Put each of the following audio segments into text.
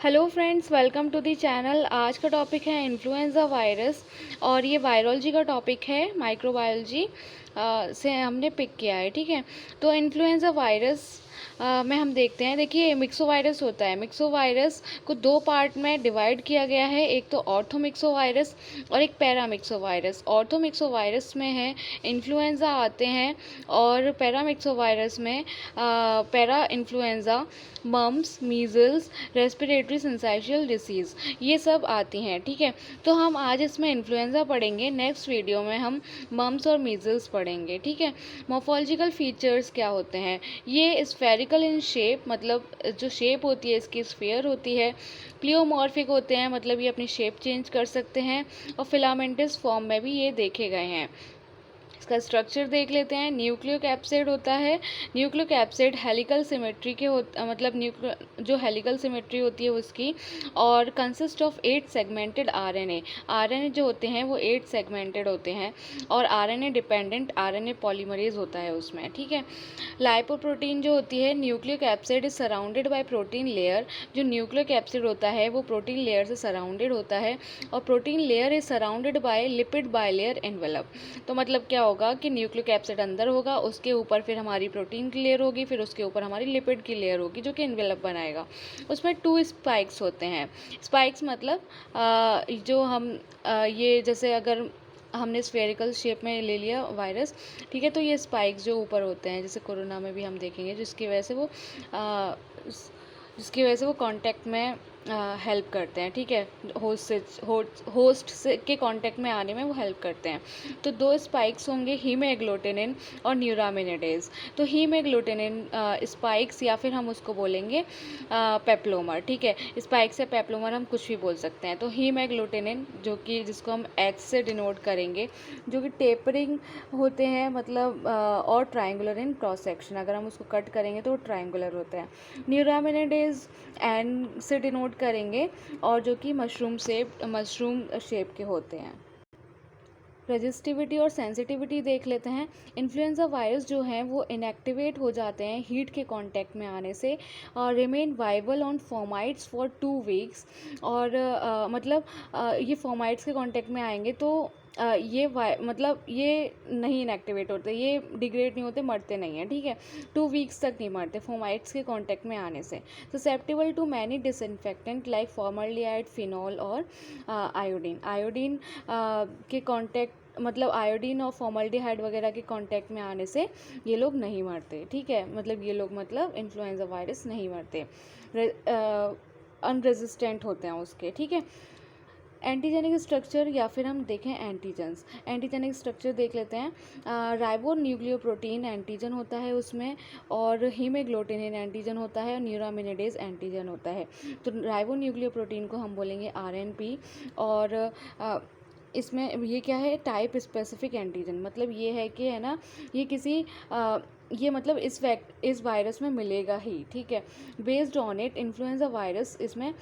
Hello friends, welcome to the channel. आज का topic है इन्फ्लुएंजा वायरस और ये वायरोलॉजी का टॉपिक है। माइक्रोबायोलॉजी से हमने पिक किया है। ठीक है, तो इन्फ्लुएंजा वायरस में हम देखते हैं। देखिए, मिक्सोवायरस होता है। मिक्सोवायरस को दो पार्ट में डिवाइड किया गया है, एक तो ऑर्थोमिक्सोवायरस और एक पैरामिक्सोवायरस। ऑर्थोमिक्सोवायरस में है इन्फ्लुएंजा आते हैं और पैरामिक्सोवायरस में parainfluenza, mumps, measles, respiratory syncytial disease, ये सब आती हैं। ठीक है, तो हम आज इसमें इन्फ्लुएंजा पढ़ेंगे। नेक्स्ट वीडियो में हम मम्स और मीज़ल्स पढ़ेंगे। ठीक है, मॉर्फोलॉजिकल फीचर्स क्या होते हैं? ये स्फेरिकल इन शेप, मतलब जो शेप होती है इसकी स्फीयर होती है। प्लियोमॉर्फिक होते हैं, मतलब ये अपनी शेप चेंज कर सकते हैं। और फिलामेंटस फॉर्म में भी ये देखे गए हैं। इसका स्ट्रक्चर देख लेते हैं। न्यूक्लियोकैप्सिड होता है। न्यूक्लियोकैप्सिड हेलिकल सिमेट्री के मतलब जो हेलिकल सिमेट्री होती है उसकी, और consist of 8 segmented RNA. RNA जो होते हैं वो 8 सेगमेंटेड होते हैं और आरएनए डिपेंडेंट आरएनए पॉलीमरेज होता है उसमें। ठीक है, लाइपोप्रोटीन जो होती है, nucleocapsid is surrounded by protein layer. जो न्यूक्लियोकैप्सिड होता है वो प्रोटीन लेयर से सराउंडेड होता है और protein layer is surrounded by lipid bilayer envelope. तो मतलब क्या होगा कि न्यूक्लियोकैप्सिड अंदर होगा, उसके ऊपर फिर हमारी प्रोटीन की लेयर होगी, फिर उसके ऊपर हमारी लिपिड की लेयर होगी जो कि एनवेलप बनाएगा। उसमें 2 स्पाइक्स होते हैं। स्पाइक्स मतलब जो हम ये जैसे अगर हमने स्फेरिकल शेप में ले लिया वायरस, ठीक है, तो ये स्पाइक्स जो ऊपर होते हैं, जैसे कोरोना में भी हम देखेंगे, जिसकी वजह से वो कांटेक्ट में हेल्प करते हैं। ठीक है, होस्ट से के कांटेक्ट में आने में वो हेल्प करते हैं। तो 2 स्पाइक्स होंगे, हीमोग्लूटिनिन और न्यूरामिनिडेज। तो हीमोग्लूटिनिन स्पाइक्स, या फिर हम उसको बोलेंगे पेप्लोमर। ठीक है, स्पाइक्स या पेप्लोमर हम कुछ भी बोल सकते हैं। तो हीमोग्लूटिनिन जिसको हम एच से डिनोट करेंगे, जो कि टेपरिंग होते हैं, मतलब और ट्राइंगुलर इन क्रॉस सेक्शन। अगर हम उसको कट करेंगे तो वो ट्राइंगुलर होते हैं। न्यूरामिनिडेज एन से डिनोट करेंगे और जो कि मशरूम शेप के होते हैं। रेजिस्टिविटी और सेंसिटिविटी देख लेते हैं। इन्फ्लुएंजा वायरस जो हैं वो इनएक्टिवेट हो जाते हैं हीट के कांटेक्ट में आने से, और remain viable on fomites for 2 weeks. और ये फॉर्माइट्स के कांटेक्ट में आएंगे तो मतलब ये नहीं इनएक्टिवेट होते, ये डिग्रेड नहीं होते, मरते नहीं हैं। ठीक है, 2 वीक्स तक नहीं मरते फॉर्माइट्स के कांटेक्ट में आने से। Susceptible to many disinfectant like formaldehyde, phenol और आयोडीन। आयोडीन के कांटेक्ट, मतलब आयोडीन और फॉर्मल्डिहाइड वगैरह के कांटेक्ट में आने से ये लोग नहीं मरते। ठीक है, मतलब इन्फ्लुएंजा वायरस नहीं मरते, अनरेजिस्टेंट होते हैं उसके। ठीक है, एंटीजेनिक स्ट्रक्चर, या फिर हम देखें एंटीजेंस। एंटीजेनिक स्ट्रक्चर देख लेते हैं। राइबो न्यूक्लियोप्रोटीन एंटीजन होता है उसमें, और हीमोग्लोटिनिन एंटीजन होता है, और न्यूरामिनिडेज एंटीजन होता है। तो राइबो न्यूक्लियोप्रोटीन को हम बोलेंगे आरएनपी। और इसमें ये क्या है, टाइप स्पेसिफिक एंटीजन, मतलब ये है कि, है ना, ये किसी ये मतलब इस वायरस में मिलेगा ही। ठीक है, based on it influenza virus, इसमें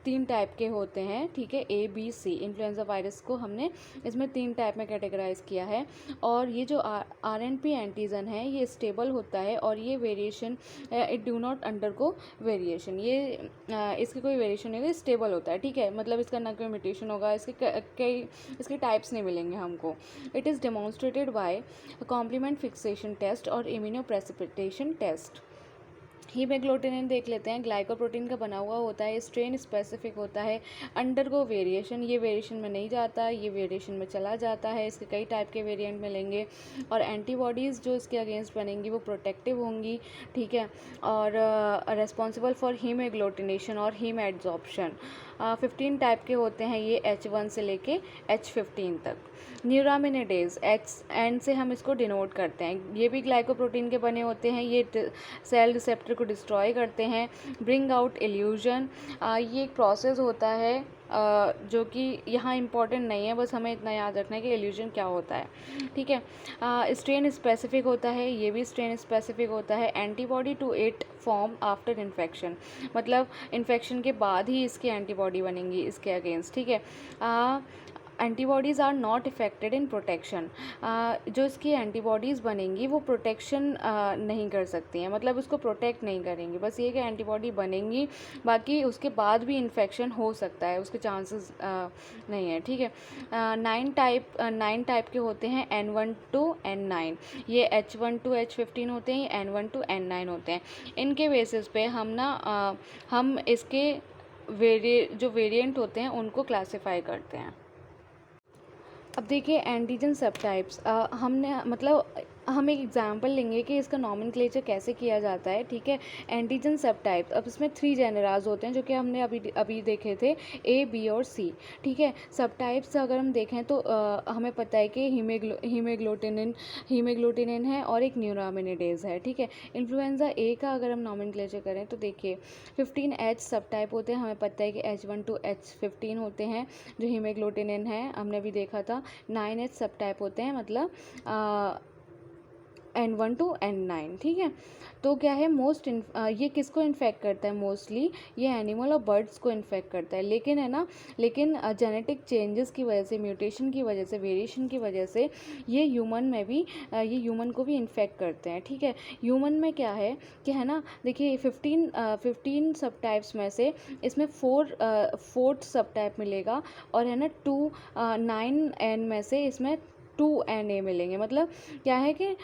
3 टाइप के होते हैं। ठीक है, ABC। इन्फ्लुएंजा वायरस को हमने इसमें 3 टाइप में कैटेगराइज किया है। और ये जो RNP एंटीजन है ये स्टेबल होता है, और ये variation, it do not undergo variation, ये इसकी कोई वेरिएशन नहीं होगी, स्टेबल होता है। ठीक है, मतलब इसका ना कोई म्यूटेशन होगा, इसके टाइप्स नहीं मिलेंगे हमको। It is demonstrated by complement fixation test और इम्यूनोप्रेसिपिटेशन टेस्ट। हीमोग्लोटिनिन देख लेते हैं। ग्लाइकोप्रोटीन का बना हुआ होता है, स्ट्रेन स्पेसिफिक होता है, अंडरगो वेरिएशन, ये वेरिएशन में नहीं जाता, ये वेरिएशन में चला जाता है। इसके कई टाइप के वेरिएंट मिलेंगे, और एंटीबॉडीज़ जो इसके अगेंस्ट बनेंगी वो प्रोटेक्टिव होंगी। ठीक है, और रेस्पॉन्सिबल फॉर हीमोग्लोटिनेशन और हीम एड्जॉर्प्शन। 15 टाइप के होते हैं ये, H1 से लेके H15 तक। न्यूरामिनिडेज, H से हम इसको डिनोट करते हैं। ये भी ग्लाइकोप्रोटीन के बने होते हैं, ये सेल रिसेप्टर को डिस्ट्रॉय करते हैं। ब्रिंग आउट इल्यूजन, ये एक प्रोसेस होता है जो कि यहाँ इम्पॉर्टेंट नहीं है, बस हमें इतना याद रखना है कि इल्यूजन क्या होता है। ठीक है, स्ट्रेन स्पेसिफिक होता है, ये भी स्ट्रेन स्पेसिफिक होता है। Antibody to it form after infection, मतलब इन्फेक्शन के बाद ही इसकी एंटीबॉडी बनेंगी इसके अगेंस्ट। ठीक है, antibodies are not affected in protection. जो इसकी एंटीबॉडीज़ बनेंगी वो प्रोटेक्शन नहीं कर सकती हैं, मतलब उसको प्रोटेक्ट नहीं करेंगी। बस ये कि एंटीबॉडी बनेंगी, बाकी उसके बाद भी इन्फेक्शन हो सकता है, उसके चांसेस नहीं है, ठीक है। 9 टाइप के होते हैं, N1 to N9। ये H1 to H15 होते हैं, N1 to N9 होते हैं। इनके बेसिस पे हम इसके जो वेरिएंट होते हैं उनको क्लासिफाई करते हैं। अब देखिए एंटीजन सबटाइप्स, हमने मतलब हम एक एग्जांपल लेंगे कि इसका नॉमेनक्लेचर कैसे किया जाता है, ठीक है। एंटीजन सबटाइप्स, अब इसमें 3 जेनराज होते हैं जो कि हमने अभी देखे थे, A, B और C, ठीक है। सबटाइप्स अगर हम देखें तो हमें पता है कि हीमोग्लूटिनिन है और एक न्यूरामिनिडेज है, ठीक है। इन्फ्लुएंजा A का अगर हम नॉमेनक्लेचर करें तो देखिए 15H सबटाइप होते हैं, हमें पता है कि H1 to H15 होते हैं जो हीमोग्लूटिनिन है, हमने भी देखा था। 9H सबटाइप होते हैं, मतलब N1 to N9, ठीक है। तो क्या है, ये किसको इन्फेक्ट करता है मोस्टली, ये एनिमल और बर्ड्स को इन्फेक्ट करता है, लेकिन है ना, लेकिन जेनेटिक चेंजेस की वजह से, म्यूटेशन की वजह से, वेरिएशन की वजह से ये ह्यूमन को भी इन्फेक्ट करते हैं, ठीक है। ह्यूमन में क्या है कि है ना, देखिए 15 सब टाइप्स में से इसमें 4th सब टाइप मिलेगा, और है ना 9N में से इसमें 2Na मिलेंगे। मतलब क्या है कि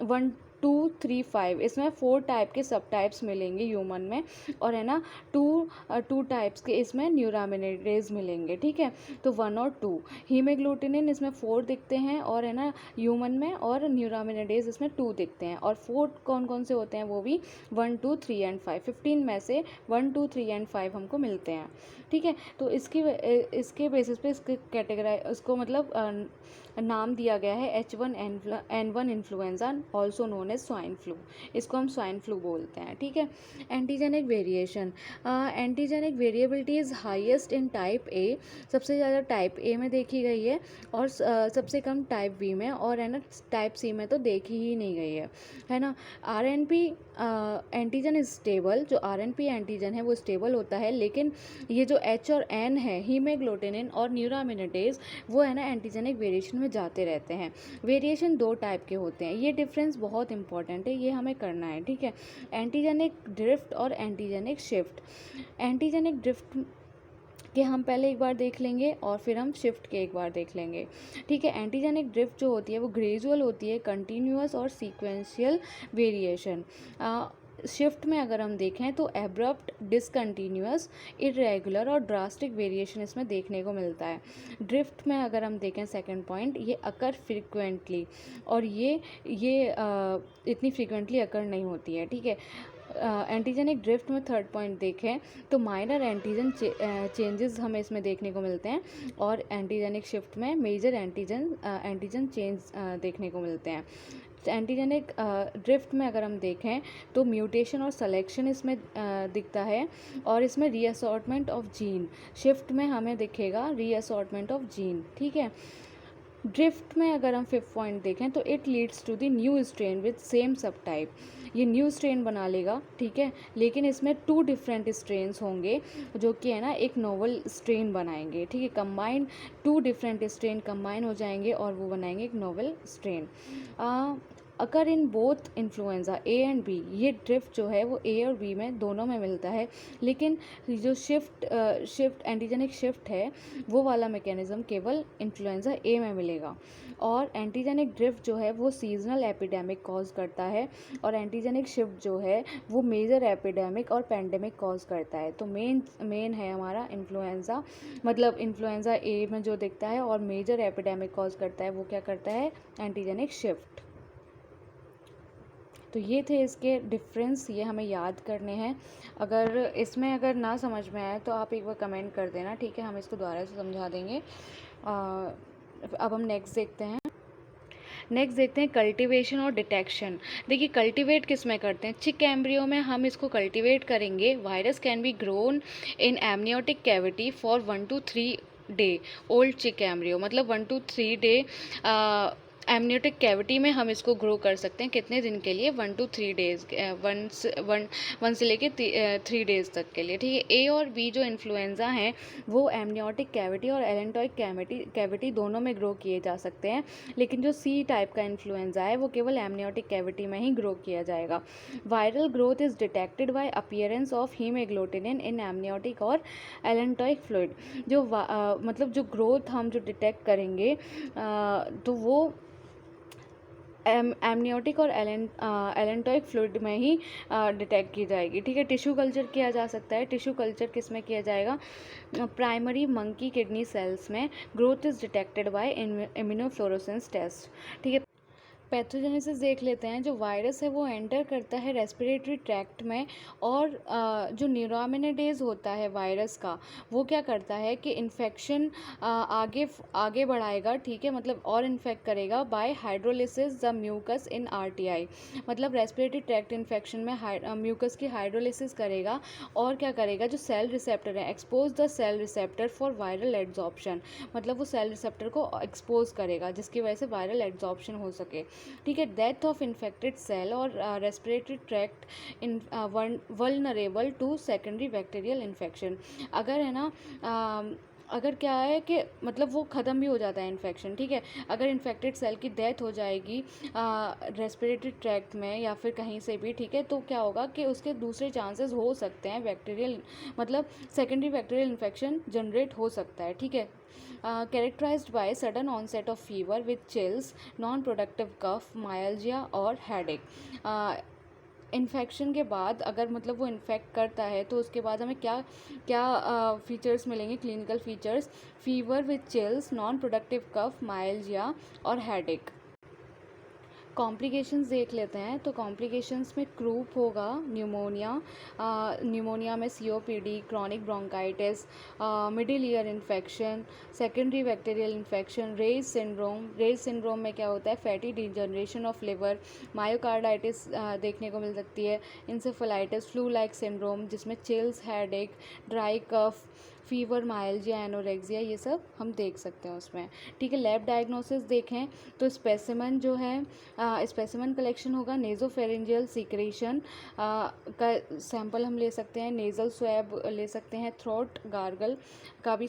1 2 3 5 इसमें 4 टाइप के सब टाइप्स मिलेंगे ह्यूमन में, और है ना 2 टाइप्स के इसमें न्यूरामिनिडेज मिलेंगे, ठीक है। तो 1 और 2 हीमोग्लूटिनिन इसमें 4 दिखते हैं, और है ना ह्यूमन में, और न्यूरामिनिडेज इसमें 2 दिखते हैं। और 4 कौन कौन से होते हैं, वो भी 1 2 3 एंड 5, 15 में से 1 2 3 एंड 5 हमको मिलते हैं, ठीक है। तो इसके बेसिस पे इसको मतलब नाम दिया गया है H1N1 influenza, also known as swine flu. इसको हम स्वाइन फ्लू बोलते हैं, ठीक है। Antigenic variation, antigenic variability is highest in type A, सबसे ज़्यादा टाइप ए में देखी गई है, और सबसे कम टाइप बी में, और है ना टाइप सी में तो देखी ही नहीं गई है ना। RNP एंटीजन इज स्टेबल, जो RNP एंटीजन है वो स्टेबल होता है, लेकिन ये जो H और N है, हीमोग्लूटिनिन और न्यूरामिनिडेज, वो है ना एंटीजेनिक वेरिएशन में जाते रहते हैं। वेरिएशन 2 टाइप के होते हैं, ये डिफरेंस बहुत इंपॉर्टेंट है, ये हमें करना है, ठीक है। एंटीजेनिक ड्रिफ्ट और एंटीजेनिक शिफ्ट। एंटीजेनिक ड्रिफ्ट कि हम पहले एक बार देख लेंगे और फिर हम शिफ्ट के एक बार देख लेंगे, ठीक है। एंटीजेनिक ड्रिफ्ट जो होती है वो ग्रेजुअल होती है, कंटिन्यूअस और सीक्वेंशियल वेरिएशन। शिफ्ट में अगर हम देखें तो एब्रप्ट, डिसकंटिन्यूअस, इरेगुलर और ड्रास्टिक वेरिएशन इसमें देखने को मिलता है। ड्रिफ्ट में अगर हम देखें सेकंड पॉइंट, ये अकर फ्रिक्वेंटली, और ये इतनी फ्रिक्वेंटली अकर नहीं होती है, ठीक है। एंटीजेनिक ड्रिफ्ट में थर्ड पॉइंट देखें तो माइनर एंटीजन चेंजेस हमें इसमें देखने को मिलते हैं, और एंटीजेनिक शिफ्ट में मेजर एंटीजन चेंज देखने को मिलते हैं। एंटीजेनिक ड्रिफ्ट में अगर हम देखें तो म्यूटेशन और सिलेक्शन इसमें दिखता है, और इसमें रीअसॉर्टमेंट ऑफ जीन। शिफ्ट में हमें दिखेगा रीअसॉर्टमेंट ऑफ जीन, ठीक है। ड्रिफ्ट में अगर हम 5th पॉइंट देखें तो it leads to the new strain with same subtype, ये न्यू स्ट्रेन बना लेगा, ठीक है, लेकिन इसमें 2 डिफरेंट स्ट्रेन्स होंगे जो कि है ना एक नोवल स्ट्रेन बनाएंगे, ठीक है। कंबाइंड 2 डिफरेंट स्ट्रेन कंबाइन हो जाएंगे और वो बनाएंगे एक novel strain. Occur in both influenza A and B, ये ड्रिफ्ट जो है वो A और B में दोनों में मिलता है, लेकिन जो शिफ्ट एंटीजेनिक शिफ्ट है वो वाला मैकेनिज्म केवल इन्फ्लुएंजा A में मिलेगा। और एंटीजेनिक ड्रिफ्ट जो है वो सीजनल एपिडेमिक कॉज करता है, और एंटीजेनिक शिफ्ट जो है वो मेजर एपिडेमिक और पेंडेमिक कॉज करता है। तो मेन है हमारा इन्फ्लुएंजा, मतलब इन्फ्लुएंजा A में जो दिखता है और मेजर एपिडेमिक कॉज करता है वो क्या करता है, एंटीजेनिक शिफ्ट। तो ये थे इसके डिफरेंस, ये हमें याद करने हैं। अगर ना समझ में आए तो आप एक बार कमेंट कर देना, ठीक है, हम इसको दोबारा से समझा देंगे। अब हम नेक्स्ट देखते हैं कल्टीवेशन और डिटेक्शन। देखिए कल्टीवेट किस में करते हैं, चिक एम्ब्रियो में हम इसको कल्टीवेट करेंगे। Virus can be grown in amniotic cavity for 1 to 3 day old चिक एम्ब्रियो, मतलब 1 to 3 डे एमनियोटिक कैविटी में हम इसको ग्रो कर सकते हैं कितने दिन के लिए, 1 to 3 डेज, वन से लेके 3 डेज तक के लिए, ठीक है। ए और बी जो इन्फ्लुएंजा हैं वो एमनियोटिक कैविटी और एलेंटॉइक कैविटी दोनों में ग्रो किए जा सकते हैं, लेकिन जो सी टाइप का इन्फ्लुएंजा है वो केवल एमनियोटिक कैविटी में ही ग्रो किया जाएगा। Viral growth is detected by appearance of haemagglutinin in amniotic और एलेंटॉइक फ्लूइड। जो मतलब जो ग्रोथ हम जो डिटेक्ट करेंगे तो वो एमनियोटिक और एलेंटॉइक फ्लूइड में ही डिटेक्ट की जाएगी, ठीक है। टिश्यू कल्चर किया जा सकता है। टिश्यू कल्चर किस में किया जाएगा, प्राइमरी मंकी किडनी सेल्स में। Growth is detected by immunofluorescence test, ठीक है। पैथोजेनेसिस देख लेते हैं। जो वायरस है वो एंटर करता है रेस्पिरेटरी ट्रैक्ट में, और जो न्यूरामिनेडेज होता है वायरस का वो क्या करता है कि इन्फेक्शन आगे बढ़ाएगा, ठीक है, मतलब और इन्फेक्ट करेगा by hydrolysis the mucus in RTI. मतलब रेस्पिरेटरी ट्रैक्ट इन्फेक्शन में म्यूकस की हाइड्रोलिसिस करेगा, और क्या करेगा, जो सेल रिसेप्टर है, expose the cell receptor for viral adsorption. मतलब वो सेल रिसेप्टर को एक्सपोज करेगा जिसकी वजह से वायरल एड्जॉर्प्शन हो सके, ठीक है। डेथ ऑफ इन्फेक्टेड सेल और respiratory tract in vulnerable to secondary bacterial infection. अगर है ना अगर क्या है कि मतलब वो ख़त्म भी हो जाता है इन्फेक्शन, ठीक है। अगर इन्फेक्टेड सेल की डेथ हो जाएगी रेस्पिरेटरी ट्रैक्ट में या फिर कहीं से भी, ठीक है, तो क्या होगा कि उसके दूसरे चांसेस हो सकते हैं बैक्टीरियल, मतलब सेकेंडरी बैक्टीरियल इन्फेक्शन जनरेट हो सकता है, ठीक है। Characterized by sudden onset of fever with chills, non-productive cough, myalgia और headache। इन्फेक्शन के बाद अगर मतलब वो इन्फेक्ट करता है तो उसके बाद हमें क्या क्या फीचर्स मिलेंगे, clinical features, fever with chills, non productive cough, myalgia और हेडेक। कॉम्प्लिकेशंस देख लेते हैं। तो कॉम्प्लिकेशंस में क्रूप होगा, न्यूमोनिया में COPD, chronic bronchitis, middle ear infection, secondary bacterial infection, Reye's syndrome में क्या होता है, fatty degeneration of liver, myocarditis देखने को मिल सकती है, इंसेफेलाइटिस, फ्लू लाइक सिंड्रोम जिसमें chills, headache, dry cough, fever, myalgia, anorexia, ये सब हम देख सकते हैं उसमें, ठीक है। लैब डायग्नोसिस देखें तो स्पेसिमन जो है, स्पेसिमन कलेक्शन होगा, नेज़ोफेरेंजियल सीक्रेशन का सैंपल हम ले सकते हैं, नेज़ल स्वैब ले सकते हैं, थ्रोट गार्गल का भी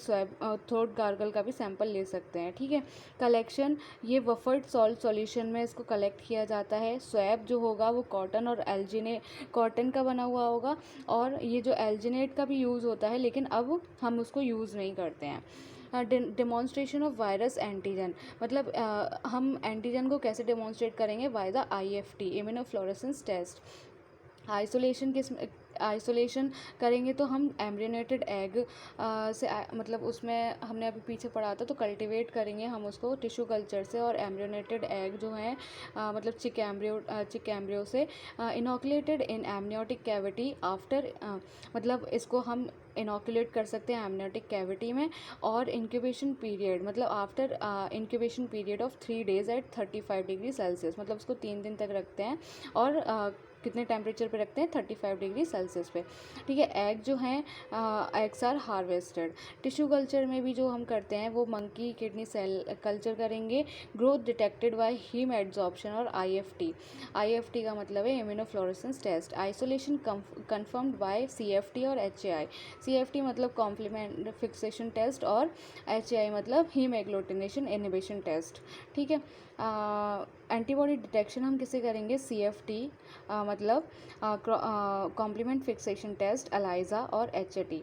सैंपल ले सकते हैं, ठीक है। कलेक्शन, ये वफर्ड सॉल्ट सॉल्यूशन में इसको कलेक्ट किया जाता है। स्वैब जो होगा वो कॉटन का बना हुआ होगा, और ये जो एल्जिनेट का भी यूज़ होता है लेकिन अब हम उसको यूज़ नहीं करते हैं। डेमोन्स्ट्रेशन ऑफ वायरस एंटीजन, मतलब हम एंटीजन को कैसे डेमोन्स्ट्रेट करेंगे, by the IFT, immunofluorescence test. Isolation करेंगे तो हम एम्ब्रियोनेटेड एग से मतलब उसमें हमने अभी पीछे पढ़ा था, तो कल्टीवेट करेंगे हम उसको टिश्यू कल्चर से, और एम्ब्रियोनेटेड एग जो है मतलब चिक एम्ब्रियो से इनोकुलेटेड इन एमनियोटिक कैविटी आफ्टर, मतलब इसको हम इनोकुलेट कर सकते हैं एमनियोटिक कैविटी में। और इंक्यूबेशन पीरियड, मतलब after incubation period of 3 days at 35 degree Celsius, मतलब उसको 3 दिन तक रखते हैं, और कितने टेम्परेचर पे रखते हैं, 35 डिग्री सेल्सियस पे, ठीक है। एग जो हैं eggs are harvested. Tissue culture में भी जो हम करते हैं वो मंकी किडनी सेल कल्चर करेंगे। Growth detected by haem adsorption और IFT का मतलब है immunofluorescence test. Isolation confirmed by CFT और HAI। CFT मतलब कॉम्प्लीमेंट फिक्सेशन टेस्ट, और HAI मतलब हीम एग्लूटिनेशन इनहिबिशन टेस्ट, ठीक है। एंटीबॉडी डिटेक्शन हम किसे करेंगे, CFT मतलब कॉम्प्लीमेंट फिक्सेशन टेस्ट, ELISA और HAT,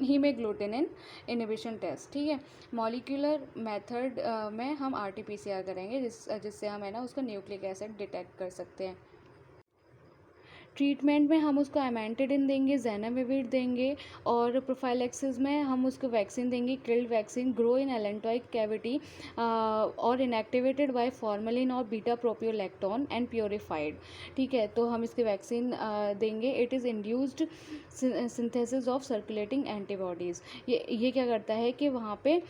हीमोग्लोटिनिन इनहिबिशन टेस्ट, ठीक है। मॉलिक्यूलर मेथड में हम RT-PCR करेंगे जिससे हम है ना उसका न्यूक्लिक एसिड डिटेक्ट कर सकते हैं। ट्रीटमेंट में हम उसको एमेंटिडिन देंगे, ज़ैनामेविर देंगे, और प्रोफाइलैक्सिस में हम उसको वैक्सीन देंगे, killed vaccine, grow in allantoic cavity और इनएक्टिवेटेड बाय फॉर्मलिन और बीटा प्रोपियोलैक्टोन एंड प्योरीफाइड, ठीक है। तो हम इसकी वैक्सीन देंगे। It is induced synthesis of circulating antibodies. ये क्या करता है कि वहाँ पे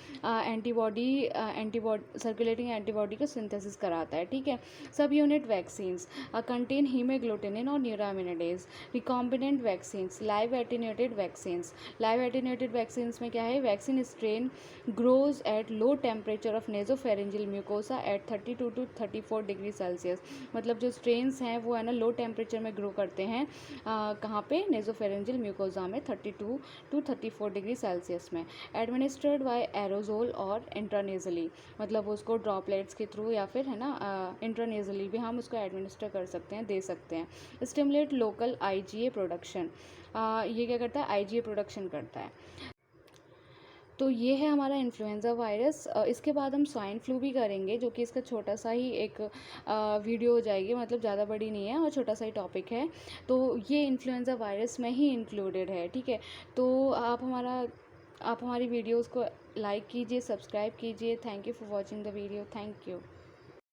सर्कुलेटिंग एंटीबॉडी को सिंथेसिस कराता है, ठीक है। सब यूनिट वैक्सीन्स कंटेन हीमोग्लोटिनिन और neuraminidase. Recombinant vaccines, live attenuated vaccines. Live attenuated vaccines में क्या है, vaccine strain grows at low temperature of nasopharyngeal mucosa at 32 to 34 degree Celsius. मतलब जो स्ट्रेन्स हैं वो है ना लो टेम्परेचर में ग्रो करते हैं, कहाँ पे, नेजोफेरेंजियल म्यूकोसा में 32 to 34 डिग्री सेल्सियस में। एडमिनिस्ट्रेड बाय एरोजोल और इंट्रानेजली, मतलब उसको ड्रॉपलेट्स के थ्रू या फिर है ना इंट्रानेजली भी हम उसको एडमिनिस्टर कर सकते हैं, दे सकते हैं। स्टिमुलेट लोकल आईजीए प्रोडक्शन, ये क्या करता है, आईजीए प्रोडक्शन करता है। तो ये है हमारा इन्फ्लुएंज़ा वायरस। इसके बाद हम स्वाइन फ्लू भी करेंगे, जो कि इसका छोटा सा ही एक वीडियो हो जाएगी, मतलब ज़्यादा बड़ी नहीं है और छोटा सा ही टॉपिक है। तो ये इन्फ्लुएंज़ा वायरस में ही इंक्लूडेड है, ठीक है। तो आप हमारी वीडियोज़ को लाइक कीजिए, सब्सक्राइब कीजिए। Thank you for watching the video, thank you.